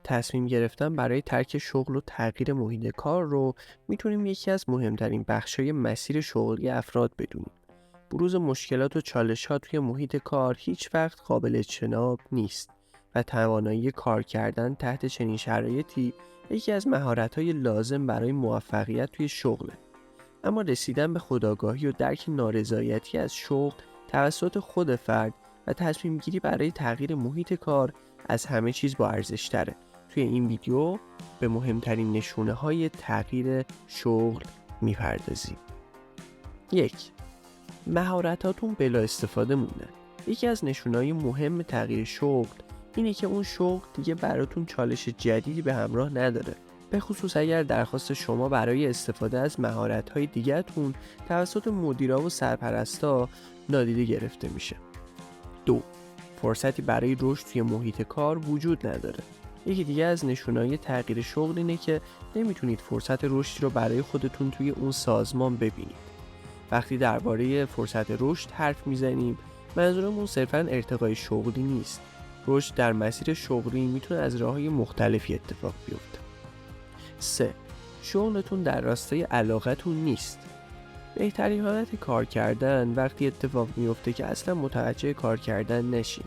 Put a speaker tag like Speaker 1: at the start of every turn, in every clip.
Speaker 1: تصمیم گرفتن برای ترک شغل و تغییر محیط کار رو میتونیم یکی از مهمترین بخشای مسیر شغلی افراد بدونیم. بروز مشکلات و چالش‌ها توی محیط کار هیچ وقت قابل اجتناب نیست و توانایی کار کردن تحت چنین شرایطی یکی از مهارت‌های لازم برای موفقیت توی شغله. اما رسیدن به خودآگاهی و درک نارضایتی از شغل توسط خود فرد و تصمیم گیری برای تغییر محیط کار از همه چیز با ارزش تره. توی این ویدیو به مهمترین نشونه های تغییر شغل میپردازیم. 1. مهارتاتون بلا استفاده موندن. یکی از نشونه‌های مهم تغییر شغل اینه که اون شغل دیگه براتون چالش جدیدی به همراه نداره، به خصوص اگر درخواست شما برای استفاده از مهارت‌های دیگه‌تون توسط مدیرا و سرپرستا نادیده گرفته میشه. 2. فرصتی برای رشد توی محیط کار وجود نداره. یکی دیگه از نشونه‌های تغییر شغل اینه که نمیتونید فرصت رشدی رو برای خودتون توی اون سازمان ببینید. وقتی درباره فرصت رشد حرف میزنیم، منظورمون صرفاً ارتقای شغلی نیست. رشد در مسیر شغلی میتونه از راه‌های مختلفی اتفاق بیفته. 3. شغلتون در راستای علاقتون نیست. بهترین حالت کار کردن وقتی اتفاق میفته که اصلا متوجه کار کردن نشین.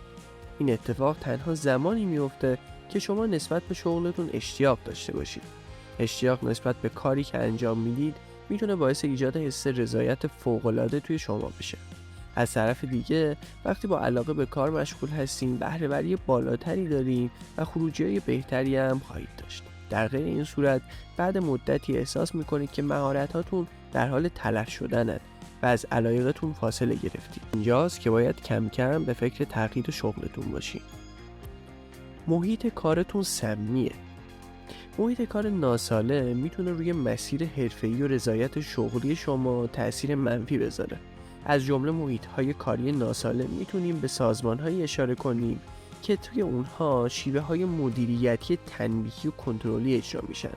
Speaker 1: این اتفاق تنها زمانی میفته که شما نسبت به شغلتون اشتیاق داشته باشید. اشتیاق نسبت به کاری که انجام میدید میتونه باعث ایجاد حس رضایت فوق‌العاده توی شما بشه. از طرف دیگه وقتی با علاقه به کار مشغول هستین، بهره‌وری بالاتری دارین و خروجی‌های بهتری هم خواهید داشت. در غیر این صورت بعد مدتی احساس میکنید که مهارتاتون در حال تلف شدنن و از علایقتون فاصله گرفتید. اینجاست که باید کم کم به فکر تغییر شغلتون باشین. محیط کارتون سمیه. محیط کار ناسالم میتونه روی مسیر حرفه‌ای و رضایت شغلی شما تأثیر منفی بذاره. از جمله محیط‌های کاری ناسالم میتونیم به سازمان‌هایی اشاره کنیم که توی اونها شیوه‌های مدیریتی تنبیهی و کنترلی اجرا میشن.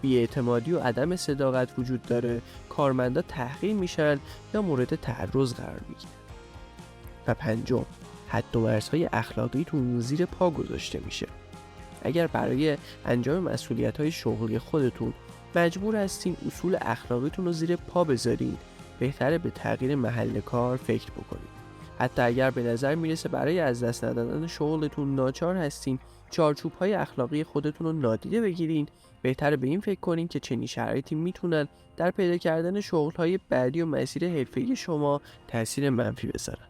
Speaker 1: بی‌اعتمادی و عدم صداقت وجود داره، کارمندا تحقیر میشن یا مورد تعرض قرار میگیرن. و 5. حد و مرزهای اخلاقیتون زیر پا گذاشته میشه. اگر برای انجام مسئولیت‌های شغلی خودتون مجبور هستین اصول اخلاقیتون رو زیر پا بذارین، بهتره به تغییر محل کار فکر بکنید. حتی اگر به نظر میرسه برای از دست ندادن شغلتون ناچار هستین چارچوب‌های اخلاقی خودتون رو نادیده بگیرین، بهتره به این فکر کنین که چنین شرایطی میتونن در پیدا کردن شغل‌های بعدی و مسیر حرفه‌ای شما تأثیر منفی بذارن.